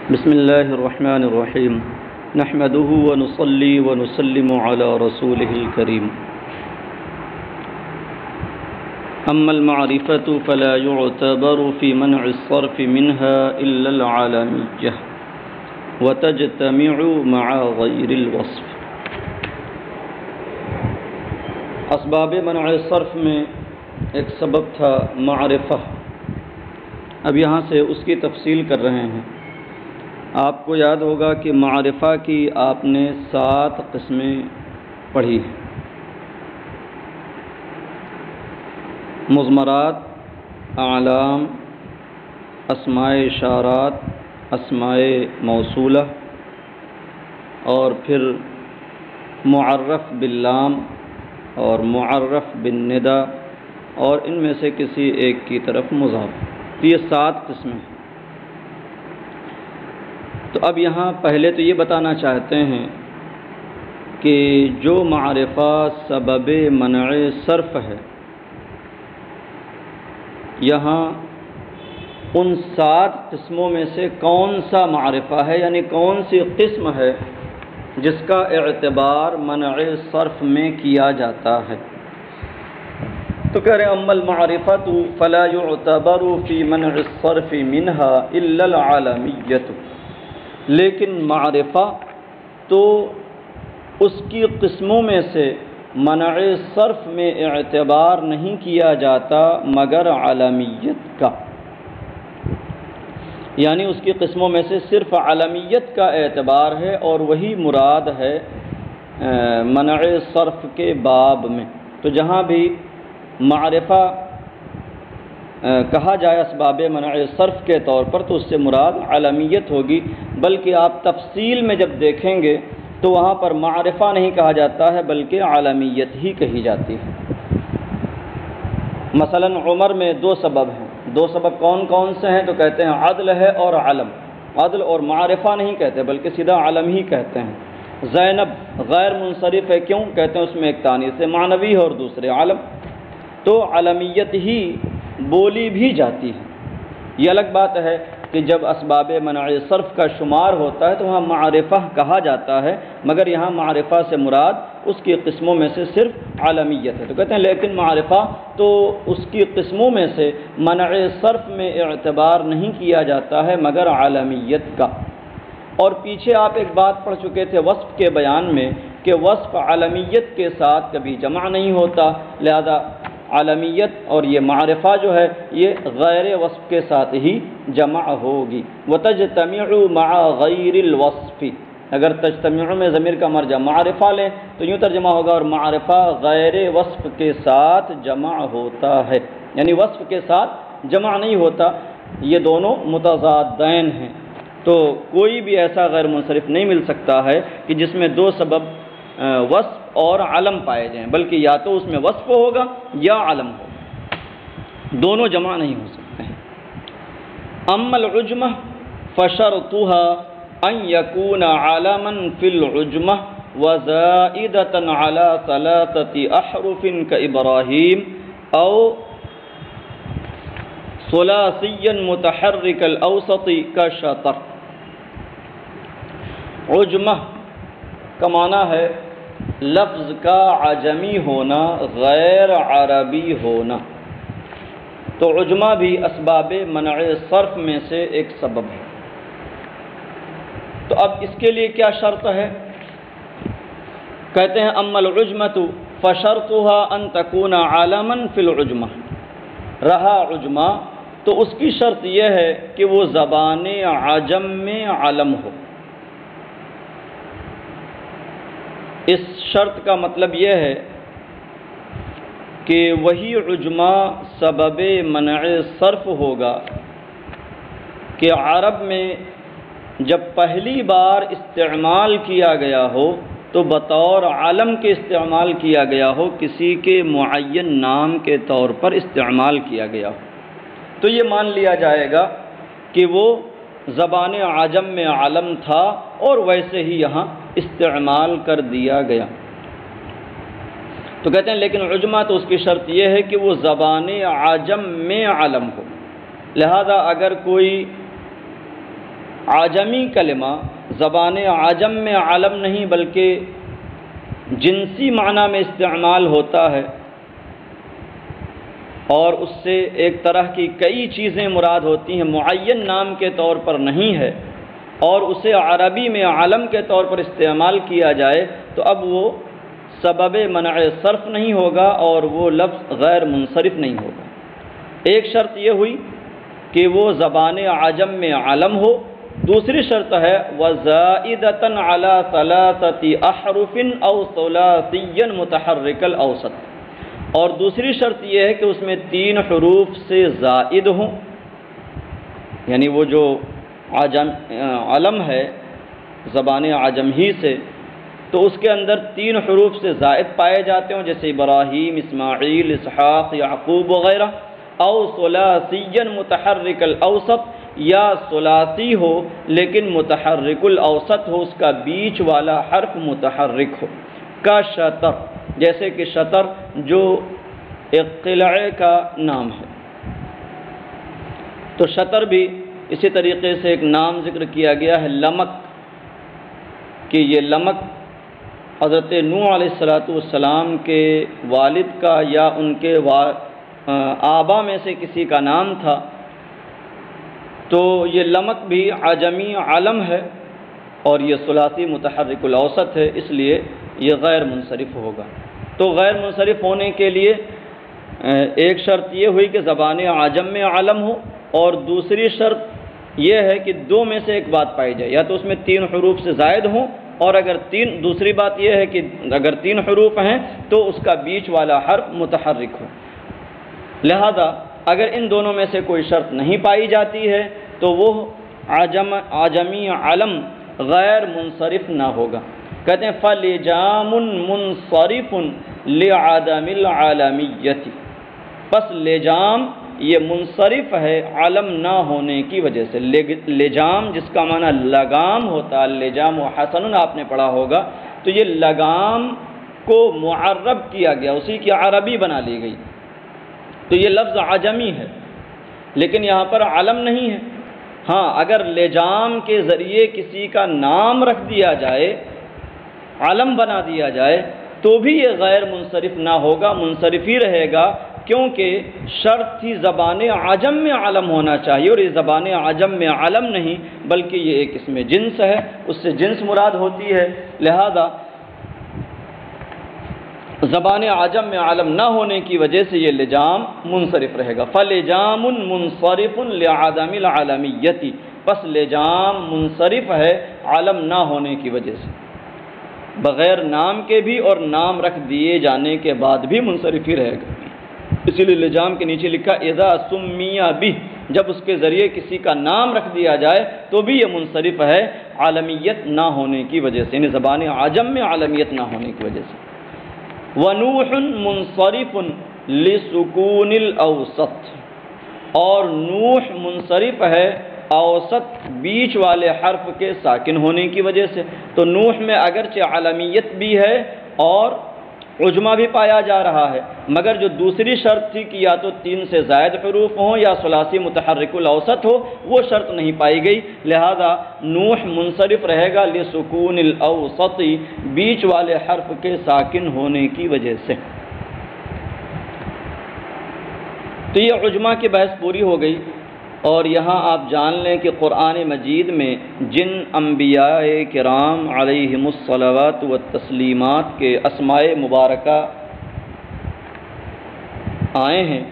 بسم الله الرحمن الرحيم نحمده ونصلي ونسلم على رسوله الكريم أما المعرفة فلا يعتبر في منع الصرف منها إلا العالمية وتجتمع مع غير الوصف۔ اسباب منع صرف میں ایک سبب تھا معرفہ، اب یہاں سے اس کی تفصیل کر رہے ہیں۔ آپ کو یاد ہوگا کہ معرفہ کی آپ نے 7 قسمیں پڑھی ہیں۔ مضمرات، اعلام، اسماء اشارات، اسماء موصولہ، اور پھر معرف باللام اور معرف بالندى، اور ان میں سے کسی ایک کی طرف مضاف۔ یہ 7 قسمیں۔ تو اب یہاں پہلے تو یہ بتانا چاہتے ہیں کہ جو معرفہ سبب منع صرف ہے، یہاں ان 7 قسموں میں سے کون سا معرفہ ہے، یعنی کون سی قسم ہے جس کا اعتبار منع صرف میں کیا جاتا ہے۔ تو کہہ رہے ہیں اما المعرفۃ فلا يعتبر في منع الصرف منها الا العالمیۃ، لیکن معرفہ تو اس کی قسموں میں سے منع صرف میں اعتبار نہیں کیا جاتا مگر عالمیت کا، یعنی اس کی قسموں میں سے صرف عالمیت کا اعتبار ہے، اور وہی مراد ہے منع صرف کے باب میں۔ تو جہاں بھی معرفہ کہا جائے اسباب منع صرف کے طور پر تو اس سے مراد عالمیت ہوگی، بلکہ آپ تفصیل میں جب دیکھیں گے تو وہاں پر معرفہ نہیں کہا جاتا ہے بلکہ عالمیت ہی کہی جاتی ہے۔ مثلا عمر میں 2 سبب ہیں۔ 2 سبب کون کون سے ہیں؟ تو کہتے ہیں عدل ہے اور علم۔ عدل اور معرفہ نہیں کہتے بلکہ سیدھا علم ہی کہتے ہیں۔ زینب غیر منصرف ہے، کیوں؟ کہتے ہیں اس میں ایک تانیث ہے معنوی ہے اور دوسرے علم، تو علمیت ہی بولی بھی جاتی ہے۔ یہ الگ بات ہے کہ جب اسباب منع صرف کا شمار ہوتا ہے تو وہاں معرفہ کہا جاتا ہے، مگر یہاں معرفہ سے مراد اس کی قسموں میں سے صرف عالمیت ہے۔ تو کہتے ہیں لیکن معرفہ تو اس کی قسموں میں سے منع صرف میں اعتبار نہیں کیا جاتا ہے مگر عالمیت کا۔ اور پیچھے آپ ایک بات پڑھ چکے تھے وصف کے بیان میں کہ وصف عالمیت کے ساتھ کبھی جمع نہیں ہوتا، لہذا عالمیت اور یہ معرفہ جو ہے یہ غیر وصف کے ساتھ ہی جمع ہوگی۔ وتجتمع مع غیر الوصف، اگر تجتمع میں ضمیر کا مرجع معرفہ لیں تو یوں ترجمہ ہوگا اور معرفہ غیر وصف کے ساتھ جمع ہوتا ہے، یعنی وصف کے ساتھ جمع نہیں ہوتا، یہ دونوں متضادین ہیں۔ تو کوئی بھی ایسا غیر منصرف نہیں مل سکتا ہے کہ جس میں 2 سبب وصف اور علم پائے جائیں، بلکہ یا تو اس میں وصف ہوگا یا علم ہوگا، دونوں جمع نہیں ہو سکتے ہیں۔ اما العجمہ فشرطها ان يكون علما في العجمہ وزائدة على 3 احرف كإبراهيم او ثلاثيا متحرك الاوسط كشطر۔ عجمہ کا معنی ہے لفظ کا عجمی ہونا، غیر عربی ہونا، تو عجمہ بھی اسباب منع صرف میں سے ایک سبب ہے۔ تو اب اس کے لیے کیا شرط ہے؟ کہتے ہیں اما العجمۃ فشرطها ان تكون عالما في العجمہ، رہا عجمہ تو اس کی شرط یہ ہے کہ وہ زبان عجم میں علم ہو۔ اس شرط کا مطلب یہ ہے کہ وہی عجمہ سبب منع صرف ہوگا کہ عرب میں جب پہلی بار استعمال کیا گیا ہو تو بطور علم کے استعمال کیا گیا ہو، کسی کے معین نام کے طور پر استعمال کیا گیا ہو، تو یہ مان لیا جائے گا کہ وہ زبان عجم میں علم تھا اور ویسے ہی یہاں استعمال کر دیا گیا۔ تو کہتے ہیں لیکن عجمہ تو اس کی شرط یہ ہے کہ وہ زبان عجم میں علم ہو، لہذا اگر کوئی عجمی کلمہ زبان عجم میں علم نہیں بلکہ جنسی معنی میں استعمال ہوتا ہے، اور اس سے ایک طرح کی کئی چیزیں مراد ہوتی ہیں، معین نام کے طور پر نہیں ہے، اور اسے عربی میں علم کے طور پر استعمال کیا جائے تو اب وہ سبب منع صرف نہیں ہوگا اور وہ لفظ غیر منصرف نہیں ہوگا۔ ایک شرط یہ ہوئی کہ وہ زبان عجم میں علم ہو، دوسری شرط ہے وَزَائِدَةً عَلَى ثَلَاثَةِ أَحْرُفٍ أَوْ ثُلَاثِيًّا مُتَحَرِّكَ الْأَوْسَطِ، اور دوسری شرط یہ ہے کہ اس میں 3 حروف سے زائد ہوں، یعنی وہ جو علم ہے زبان عجم ہی سے، تو اس کے اندر 3 حروف سے زائد پائے جاتے ہوں، جیسے ابراہیم، اسماعیل، اسحاق، یعقوب وغیرہ، او ثلاثیا متحرک الاوسط، یا ثلاثی ہو لیکن متحرک الاوسط ہو، اس کا بیچ والا حرف متحرک ہو، کا شطر، جیسے کہ شطر جو ایک قلعے کا نام ہے۔ تو شطر بھی اسی طریقے سے ایک نام ذکر کیا گیا ہے لمک، کہ یہ لمک حضرت نوح علیہ السلام کے والد کا یا ان کے آبا میں سے کسی کا نام تھا، تو یہ لمک بھی عجمی علم ہے اور یہ ثلاثی متحرک الاوسط ہے، اس لیے یہ غیر منصرف ہوگا۔ تو غیر منصرف ہونے کے لیے ایک شرط یہ ہوئی کہ زبان عجم میں علم ہو، اور دوسری شرط یہ ہے کہ 2 میں سے ایک بات پائی جائے، یا تو اس میں 3 حروف سے زائد ہوں، اور اگر دوسری بات یہ ہے کہ اگر 3 حروف ہیں تو اس کا بیچ والا حرف متحرک ہو۔ لہذا اگر ان دونوں میں سے کوئی شرط نہیں پائی جاتی ہے تو وہ عجمی علم غیر منصرف نہ ہوگا۔ کہتے ہیں فَلِجَامٌ مُنصَرِفٌ لِعَدَمِ الْعَالَمِيَّةِ، پس لجام یہ منصرف ہے علم نہ ہونے کی وجہ سے۔ لجام جس کا معنی لگام ہوتا ہے، لجام و حسن آپ نے پڑھا ہوگا، تو یہ لگام کو معرب کیا گیا، اسی کی عربی بنا لی گئی، تو یہ لفظ عجمی ہے لیکن یہاں پر علم نہیں ہے۔ ہاں اگر لجام کے ذریعے کسی کا نام رکھ دیا جائے، علم بنا دیا جائے، تو بھی یہ غیر منصرف نہ ہوگا، منصرف ہی رہے گا، کیونکہ شرط تھی زبان عجم میں علم ہونا چاہیے، اور یہ زبان عجم میں علم نہیں بلکہ یہ ایک اس میں جنس ہے، اس سے جنس مراد ہوتی ہے، لہذا زبان عجم میں علم نہ ہونے کی وجہ سے یہ لجام منصرف رہے گا۔ فَلِجَامٌ مُنصَرِفٌ لِعَدَمِ الْعَالَمِيَّةِ، پس لجام منصرف ہے علم نہ ہونے کی وجہ سے، بغیر نام کے بھی اور نام رکھ دیے جانے کے بعد بھی منصرف ہی رہے گا۔ اسی لیے لجام کے نیچے لکھا اذا سمی بہ، جب اس کے ذریعے کسی کا نام رکھ دیا جائے تو بھی یہ منصرف ہے عالمیت نہ ہونے کی وجہ سے، یعنی زبان عجم میں عالمیت نہ ہونے کی وجہ سے۔ وَنُوحٌ مُنصَرِفٌ لِسُکُونِ الْأَوْسَطِ، اور نوح منصرف ہے اوسط بیچ والے حرف کے ساکن ہونے کی وجہ سے۔ تو نوح میں اگرچہ عالمیت بھی ہے اور عجمہ بھی پایا جا رہا ہے، مگر جو دوسری شرط تھی کہ یا تو 3 سے زائد حروف ہوں یا ثلاثی متحرک الاوسط ہو، وہ شرط نہیں پائی گئی، لہذا نوح منصرف رہے گا لسکون الاوسط، بیچ والے حرف کے ساکن ہونے کی وجہ سے۔ تو یہ عجمہ کی بحث پوری ہو گئی، اور یہاں آپ جان لیں کہ قرآن مجید میں جن انبیاء کرام علیہم الصلوات والتسلیمات کے اسماء مبارکہ آئے ہیں،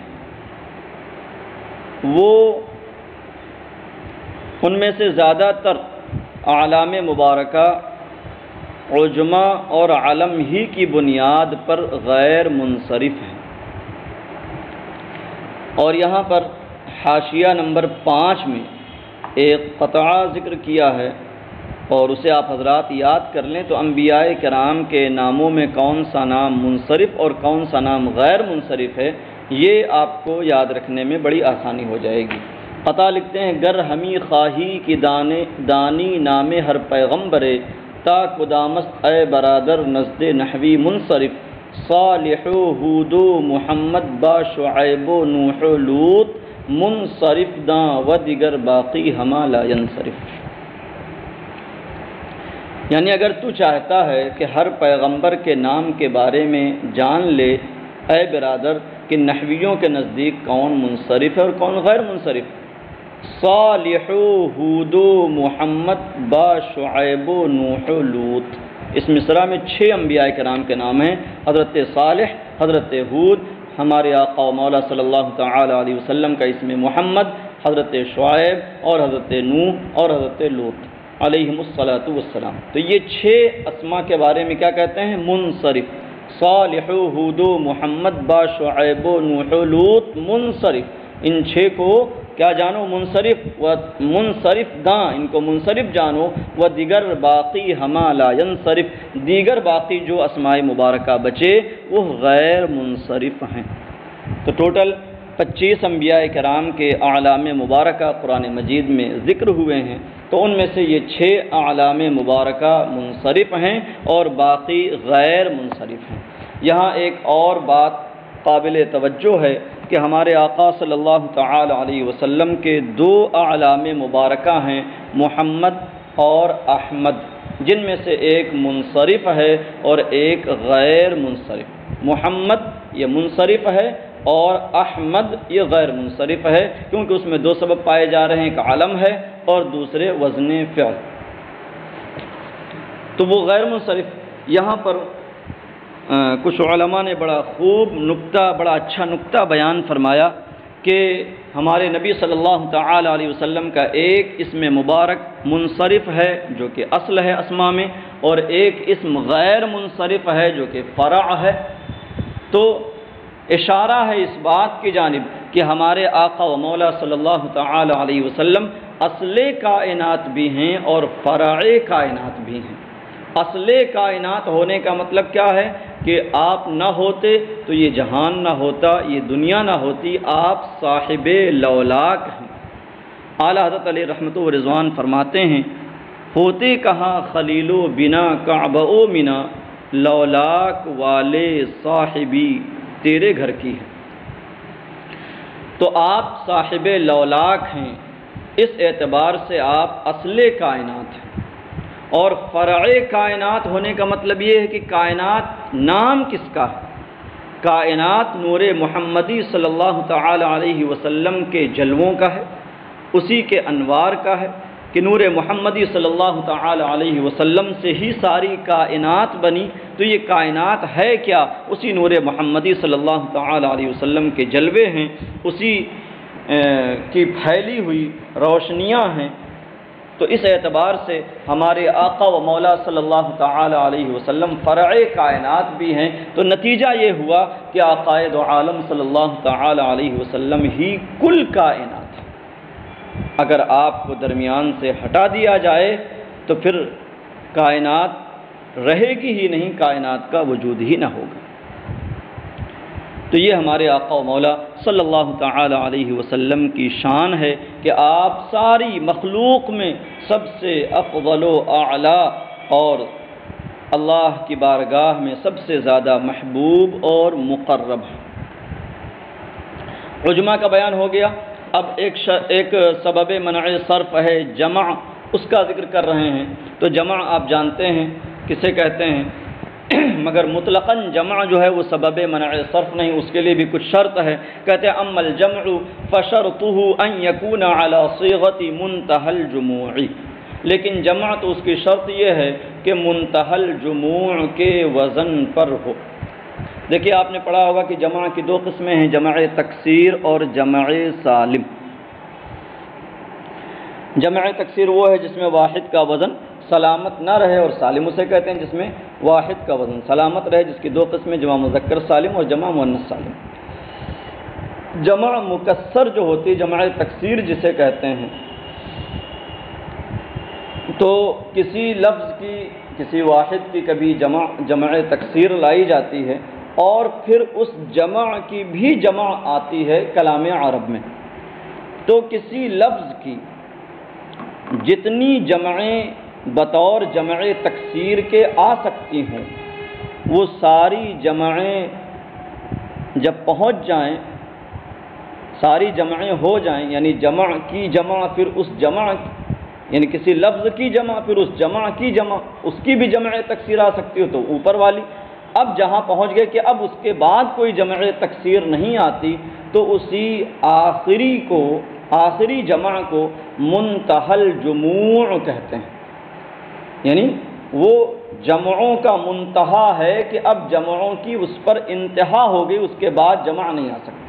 وہ ان میں سے زیادہ تر اعلام مبارکہ عجمہ اور علم ہی کی بنیاد پر غیر منصرف ہیں۔ اور یہاں پر حاشیہ نمبر 5 میں ایک قطعہ ذکر کیا ہے، اور اسے آپ حضرات یاد کر لیں تو انبیاء کرام کے ناموں میں کون سا نام منصرف اور کون سا نام غیر منصرف ہے، یہ آپ کو یاد رکھنے میں بڑی آسانی ہو جائے گی۔ قطعہ لکھتے ہیں گر ہمی خواہی کی دانی نام ہر پیغمبرے، تا قدامست اے برادر نزد نحوی منصرف، صالح و ہود و محمد با شعیب و نوح و لوط، منصرف داں و دیگر باقی ہما لا ینصرف۔ یعنی اگر تو چاہتا ہے کہ ہر پیغمبر کے نام کے بارے میں جان لے اے برادر کہ نحویوں کے نزدیک کون منصرف ہے اور کون غیر منصرف. صالح، ہود، محمد، با، شعیب، نوح، لوط. اس مصرع میں 6 انبیاء کرام کے نام ہیں. حضرت صالح، حضرت ہود، ہمارے آقا و مولا صلی اللہ تعالی علیہ وسلم کا اسم محمد، حضرت شعیب اور حضرت نوح اور حضرت لوط علیہم الصلاۃ والسلام. تو یہ 6 اسماء کے بارے میں کیا کہتے ہیں؟ منصرف. صالح، ہود، محمد، با، شعیب، نوح، لوط منصرف. ان 6 کو کیا جانو؟ منصرف. و منصرف داں، ان کو منصرف جانو. و دیگر باقی ہما لا ینصرف، دیگر باقی جو اسماء مبارکہ بچے وہ غیر منصرف ہیں. تو ٹوٹل 25 انبیاء کرام کے اعلام مبارکہ قرآن مجید میں ذکر ہوئے ہیں. تو ان میں سے یہ 6 اعلام مبارکہ منصرف ہیں اور باقی غیر منصرف ہیں. یہاں ایک اور بات قابل توجہ ہے کہ ہمارے آقا صلی اللہ تعالی علیہ وسلم کے 2 اعلام مبارکہ ہیں، محمد اور احمد، جن میں سے ایک منصرف ہے اور ایک غیر منصرف. محمد یہ منصرف ہے اور احمد یہ غیر منصرف ہے، کیونکہ اس میں 2 سبب پائے جا رہے ہیں، ایک علم ہے اور دوسرے وزن فعل. تو وہ غیر منصرف. یہاں پر کچھ علماء نے بڑا خوب نکتہ، بڑا اچھا نکتہ بیان فرمایا کہ ہمارے نبی صلی اللہ تعالی علیہ وسلم کا ایک اسم مبارک منصرف ہے جو کہ اصل ہے اسماء میں، اور ایک اسم غیر منصرف ہے جو کہ فرع ہے. تو اشارہ ہے اس بات کی جانب کہ ہمارے آقا و مولا صلی اللہ تعالی علیہ وسلم اصل کائنات بھی ہیں اور فرع کائنات بھی ہیں. اصل کائنات ہونے کا مطلب کیا ہے؟ کہ آپ نہ ہوتے تو یہ جہان نہ ہوتا، یہ دنیا نہ ہوتی. آپ صاحب لولاک ہیں. اعلیٰ حضرت علیہ رحمت و رضوان فرماتے ہیں، ہوتے کہاں خلیل و بنا کعبہ و منا، لولاک والے صاحبی تیرے گھر کی ہے. تو آپ صاحب لولاک ہیں، اس اعتبار سے آپ اصل کائنات ہیں. اور فرع کائنات ہونے کا مطلب یہ ہے کہ کائنات نام کس کا ہے؟ کائنات نور محمدی صلی اللہ تعالی علیہ وسلم کے جلووں کا ہے، اسی کے انوار کا ہے کہ نور محمدی صلی اللہ تعالی علیہ وسلم سے ہی ساری کائنات بنی. تو یہ کائنات ہے کیا؟ اسی نور محمدی صلی اللہ تعالی علیہ وسلم کے جلوے ہیں، اسی کی پھیلی ہوئی روشنیاں ہیں. تو اس اعتبار سے ہمارے آقا و مولا صلی اللہ تعالی علیہ وسلم فرع کائنات بھی ہیں. تو نتیجہ یہ ہوا کہ عقائد عالم صلی اللہ تعالی علیہ وسلم ہی کل کائنات ہے. اگر آپ کو درمیان سے ہٹا دیا جائے تو پھر کائنات رہے گی ہی نہیں، کائنات کا وجود ہی نہ ہوگا. تو یہ ہمارے آقا و مولا صلی اللہ تعالی علیہ وسلم کی شان ہے کہ آپ ساری مخلوق میں سب سے افضل و اعلیٰ اور اللہ کی بارگاہ میں سب سے زیادہ محبوب اور مقرب ہیں. عجمہ کا بیان ہو گیا. اب ایک سبب منع صرف ہے جمع، اس کا ذکر کر رہے ہیں. تو جمع آپ جانتے ہیں کسے کہتے ہیں، مگر مطلقاً جمع جو ہے وہ سبب منع صرف نہیں، اس کے لیے بھی کچھ شرط ہے. کہتے ہیں اما الجمع فشرطه ان يكون على صيغه منتهى الجموع، لیکن جمع تو اس کی شرط یہ ہے کہ منتهى الجموع کے وزن پر ہو. دیکھیے آپ نے پڑھا ہوگا کہ جمع کی 2 قسمیں ہیں، جمع تکسیر اور جمع سالم. جمع تکسیر وہ ہے جس میں واحد کا وزن سلامت نہ رہے، اور سالم اسے کہتے ہیں جس میں واحد کا وزن سلامت رہے، جس کی 2 قسمیں جمع مذکر سالم اور جمع مؤنث سالم. جمع مکسر جو ہوتی ہے، جمع تکسیر جسے کہتے ہیں، تو کسی لفظ کی، کسی واحد کی کبھی جمع تکسیر لائی جاتی ہے اور پھر اس جمع کی بھی جمع آتی ہے کلام عرب میں. تو کسی لفظ کی جتنی جمعیں بطور جمع تکسیر کے آ سکتی ہیں، وہ ساری جمعیں جب پہنچ جائیں، ساری جمعیں ہو جائیں، یعنی جمع کی جمع پھر اس جمع یعنی کسی لفظ کی جمع، پھر اس جمع کی جمع، اس کی بھی جمع تکسیر آ سکتی ہو تو اوپر والی۔ اب جہاں پہنچ گئے کہ اب اس کے بعد کوئی جمع تکسیر نہیں آتی تو اسی آخری جمع کو منتہی الجموع کہتے ہیں، یعنی وہ جمعوں کا منتہا ہے کہ اب جمعوں کی اس پر انتہا ہو گئی، اس کے بعد جمع نہیں آ سکتی۔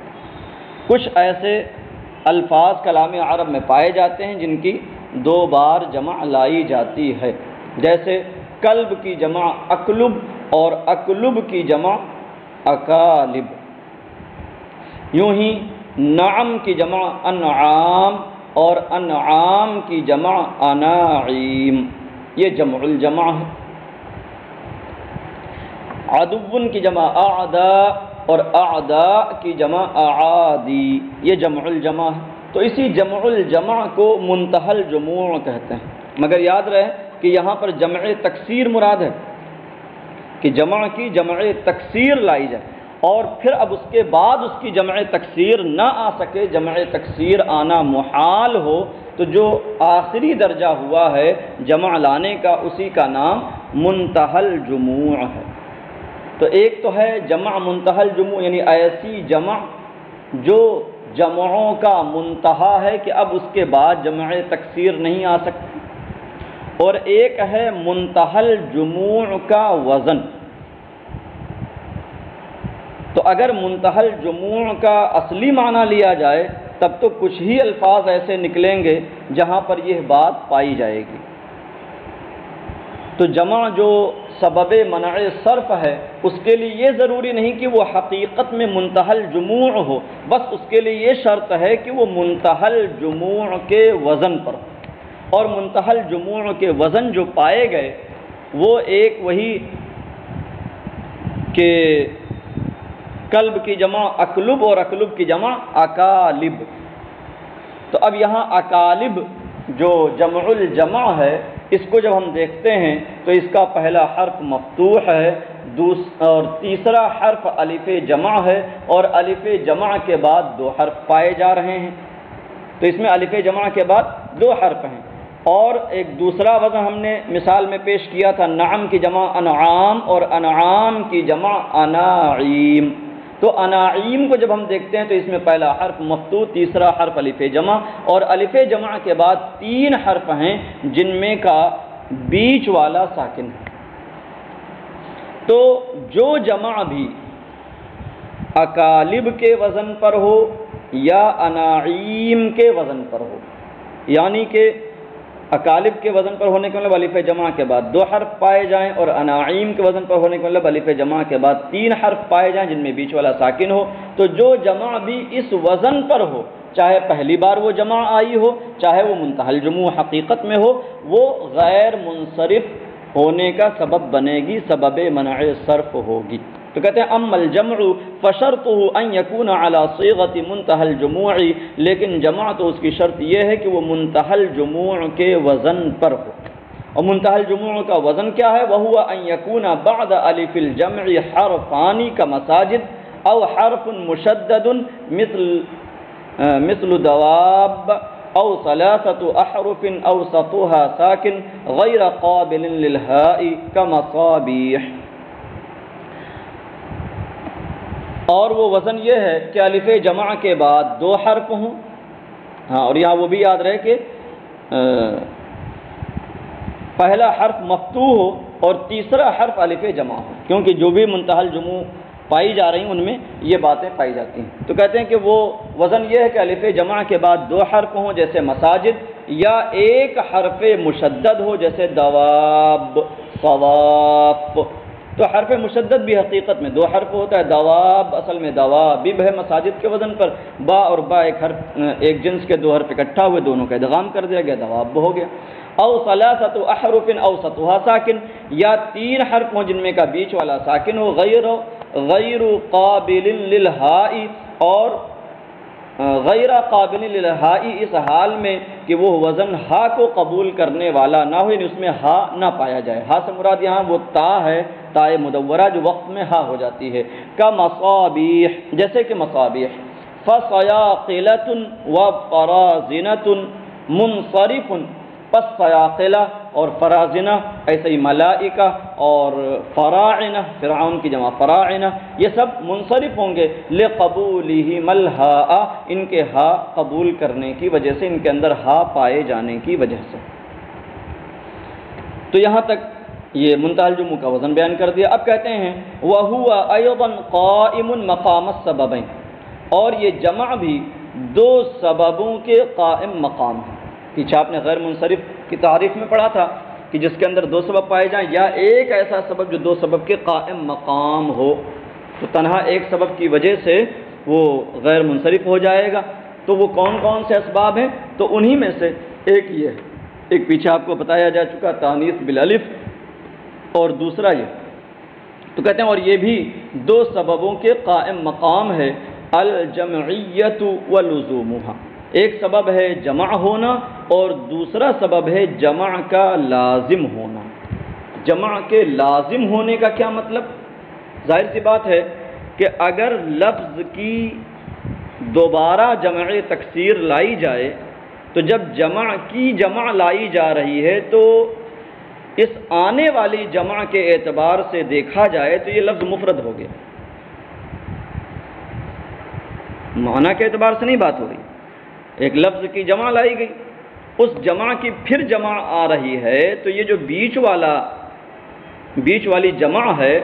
کچھ ایسے الفاظ کلام عرب میں پائے جاتے ہیں جن کی 2 بار جمع لائی جاتی ہے، جیسے کلب کی جمع اکلب اور اکلب کی جمع اکالب، یوں ہی نعم کی جمع انعام اور انعام کی جمع اناعیم، یہ جمع الجمع ہے۔ عدو کی جمع اعداء اور اعداء کی جمع اعادی، یہ جمع الجمع ہے۔ تو اسی جمع الجمع کو منتہی الجموع کہتے ہیں، مگر یاد رہے کہ یہاں پر جمع تکسیر مراد ہے، کہ جمع کی جمع تکسیر لائی جائے، اور پھر اب اس کے بعد اس کی جمع تکسیر نہ آ سکے، جمع تکسیر آنا محال ہو، تو جو آخری درجہ ہوا ہے جمع لانے کا اسی کا نام منتہی الجموع ہے۔ تو ایک تو ہے جمع منتہی الجموع، یعنی ایسی جمع جو جمعوں کا منتہا ہے کہ اب اس کے بعد جمع تکسیر نہیں آ سکتی، اور ایک ہے منتہی الجموع کا وزن۔ تو اگر منتہی الجموع کا اصلی معنی لیا جائے تب تو کچھ ہی الفاظ ایسے نکلیں گے جہاں پر یہ بات پائی جائے گی۔ تو جمع جو سبب منع صرف ہے اس کے لیے یہ ضروری نہیں کہ وہ حقیقت میں منتہی الجموع ہو، بس اس کے لیے یہ شرط ہے کہ وہ منتہی الجموع کے وزن پر، اور منتہی الجموع کے وزن جو پائے گئے وہ ایک وہی کہ کلب کی جمع اکلب اور اکلب کی جمع اکالب۔ تو اب یہاں اکالب جو جمع الجمع ہے اس کو جب ہم دیکھتے ہیں تو اس کا پہلا حرف مفتوح ہے اور تیسرا حرف الف جمع ہے، اور الف جمع کے بعد 2 حرف پائے جا رہے ہیں، تو اس میں الف جمع کے بعد 2 حرف ہیں۔ اور ایک دوسرا وزن ہم نے مثال میں پیش کیا تھا، نعم کی جمع انعام اور انعام کی جمع اناعیم۔ تو اناعیم کو جب ہم دیکھتے ہیں تو اس میں پہلا حرف مفتوح، تیسرا حرف الف جمع، اور الف جمع کے بعد 3 حرف ہیں جن میں کا بیچ والا ساکن ہے۔ تو جو جمع بھی اکالب کے وزن پر ہو یا اناعیم کے وزن پر ہو، یعنی کہ اکالب کے وزن پر ہونے کے مطلب الف جمع کے بعد 2 حرف پائے جائیں، اور اناعیم کے وزن پر ہونے کے مطلب الف جمع کے بعد 3 حرف پائے جائیں جن میں بیچ والا ساکن ہو، تو جو جمع بھی اس وزن پر ہو، چاہے پہلی بار وہ جمع آئی ہو چاہے وہ منتہی الجموع حقیقت میں ہو، وہ غیر منصرف ہونے کا سبب بنے گی، سبب منع صرف ہوگی۔ تو کہتے ہیں اما الجمع فشرطه ان يكون على صيغه منتهى الجموع، لیکن جمع تو اس کی شرط یہ ہے کہ وہ منتہی الجموع کے وزن پر ہو، اور منتہی الجموع کا وزن کیا ہے؟ وهو ان يكون بعد الف الجمع حرفان كمساجد او حرف مشدد مثل دواب او 3 احرف اوسطها ساكن غير قابل للهاء كمصابيح۔ اور وہ وزن یہ ہے کہ الف جمع کے بعد 2 حرف ہوں، ہاں، اور یہاں وہ بھی یاد رہے کہ پہلا حرف مفتوح ہو اور تیسرا حرف الف جمع ہو، کیونکہ جو بھی منتہی الجموع پائی جا رہی ہیں ان میں یہ باتیں پائی جاتی ہیں۔ تو کہتے ہیں کہ وہ وزن یہ ہے کہ الف جمع کے بعد 2 حرف ہوں جیسے مساجد، یا 1 حرف مشدد ہو جیسے دواب صواف۔ تو حرف مشدد بھی حقیقت میں 2 حرف ہوتا ہے، دواب اصل میں دوابب ہے مساجد کے وزن پر، با اور با ایک جنس کے 2 حرف اکٹھا ہوئے، دونوں کا ادغام کر دیا گیا، دواب ہو گیا۔ او 3 احرف اوسطها ساکن، یا 3 حرف ہوں جن میں کا بیچ والا ساکن ہو، غیر قابل للہاء، اور غیر قابل للہاء اس حال میں کہ وہ وزن ہا کو قبول کرنے والا نہ ہو، یعنی اس میں ہا نہ پایا جائے۔ ہا سے مراد یہاں وہ تا ہے، تائے مدورہ جو وقت میں ہا ہو جاتی ہے، کا مصابیح، جیسے کہ مصابیح۔ فصیاقلۃ وفرازنۃ منصرف پس سیاقلہ اور فرازنہ، ایسے ہی ملائکہ اور فراعنہ، فرعون کی جمع فراعنہ، یہ سب منصرف ہوں گے لقبولہم الہاء، ان کے ہا قبول کرنے کی وجہ سے، ان کے اندر ہا پائے جانے کی وجہ سے۔ تو یہاں تک یہ منتہی الجموع کا وزن بیان کر دیا۔ اب کہتے ہیں وَهُوَ أَيْضًا قَائِمٌ مَقَامَ السَّبَبَيْن، اور یہ جمع بھی دو سببوں کے قائم مقام ہے۔ پیچھے آپ نے غیر منصرف کی تعریف میں پڑھا تھا کہ جس کے اندر دو سبب پائے جائیں، یا ایک ایسا سبب جو دو سبب کے قائم مقام ہو، تو تنہا ایک سبب کی وجہ سے وہ غیر منصرف ہو جائے گا۔ تو وہ کون کون سے اسباب ہیں؟ تو انہی میں سے ایک یہ ہے، ایک پیچھے آپ کو بتایا جا چکا تانیث بالالف، اور دوسرا یہ۔ تو کہتے ہیں اور یہ بھی دو سببوں کے قائم مقام ہے، الجمعیت ولزومها، ایک سبب ہے جمع ہونا اور دوسرا سبب ہے جمع کا لازم ہونا۔ جمع کے لازم ہونے کا کیا مطلب؟ ظاہر سی بات ہے کہ اگر لفظ کی دوبارہ جمع تکسیر لائی جائے تو جب جمع کی جمع لائی جا رہی ہے تو اس آنے والی جمع کے اعتبار سے دیکھا جائے تو یہ لفظ مفرد ہو گیا، معنی کے اعتبار سے نہیں بات ہو رہی۔ ایک لفظ کی جمع لائی گئی، اس جمع کی پھر جمع آ رہی ہے، تو یہ جو بیچ والی جمع ہے،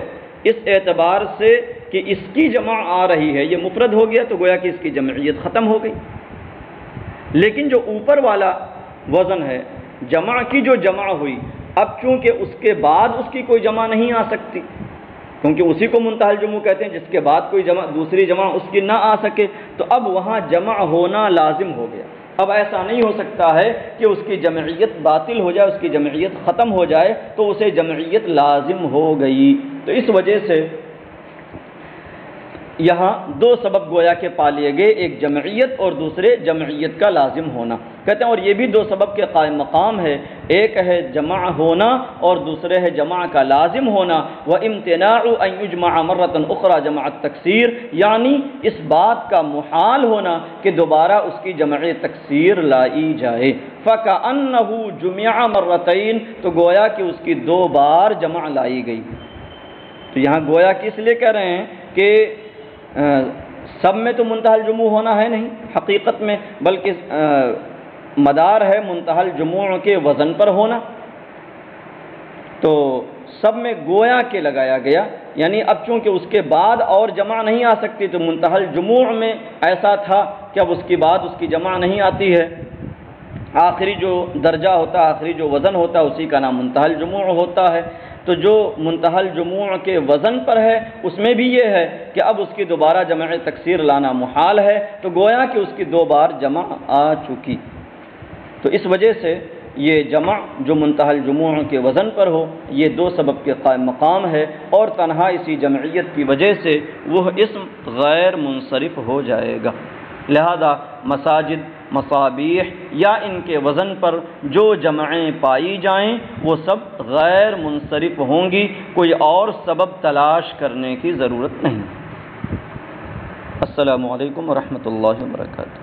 اس اعتبار سے کہ اس کی جمع آ رہی ہے یہ مفرد ہو گیا، تو گویا کہ اس کی جمعیت ختم ہو گئی۔ لیکن جو اوپر والا وزن ہے، جمع کی جو جمع ہوئی، اب چونکہ اس کے بعد اس کی کوئی جمع نہیں آ سکتی، کیونکہ اسی کو منتہی الجموع کہتے ہیں جس کے بعد کوئی جمع دوسری جمع اس کی نہ آ سکے، تو اب وہاں جمع ہونا لازم ہو گیا۔ اب ایسا نہیں ہو سکتا ہے کہ اس کی جمعیت باطل ہو جائے، اس کی جمعیت ختم ہو جائے، تو اسے جمعیت لازم ہو گئی۔ تو اس وجہ سے یہاں دو سبب گویا کے پا لیے گئے، ایک جمعیت اور دوسرے جمعیت کا لازم ہونا۔ کہتے ہیں اور یہ بھی دو سبب کے قائم مقام ہے، ایک ہے جمع ہونا اور دوسرے ہے جمع کا لازم ہونا۔ وَامْتِنَاعُ أَن يُجْمَعَ مَرَّةً أُخْرَى جمع التکسیر، یعنی اس بات کا محال ہونا کہ دوبارہ اس کی جمع تکسیر لائی جائے۔ فَكَأَنَّهُ جُمِعَ مَرَّتَيْن، تو گویا کہ اس کی دو بار جمع لائی گئی۔ تو یہاں گویا کہ اس لیے کہہ رہے ہیں کہ سب میں تو منتہی الجموع ہونا ہے نہیں حقیقت میں، بلکہ مدار ہے منتہی الجموع کے وزن پر ہونا، تو سب میں گویا کے لگایا گیا، یعنی اب چونکہ اس کے بعد اور جمع نہیں آ سکتی، تو منتہی الجموع میں ایسا تھا کہ اب اس کے بعد اس کی جمع نہیں آتی ہے، آخری جو درجہ ہوتا ہے، آخری جو وزن ہوتا ہے، اسی کا نام منتہی الجموع ہوتا ہے۔ تو جو منتہی الجموع کے وزن پر ہے اس میں بھی یہ ہے کہ اب اس کی دوبارہ جمع تکسیر لانا محال ہے، تو گویا کہ اس کی دو بار جمع آ چکی۔ تو اس وجہ سے یہ جمع جو منتہی الجموع کے وزن پر ہو، یہ دو سبب کے قائم مقام ہے، اور تنہا اسی جمعیت کی وجہ سے وہ اسم غیر منصرف ہو جائے گا۔ لہذا مساجد، مصابیح یا ان کے وزن پر جو جمعیں پائی جائیں وہ سب غیر منصرف ہوں گی، کوئی اور سبب تلاش کرنے کی ضرورت نہیں۔ السلام علیکم ورحمۃ اللہ وبرکاتہ۔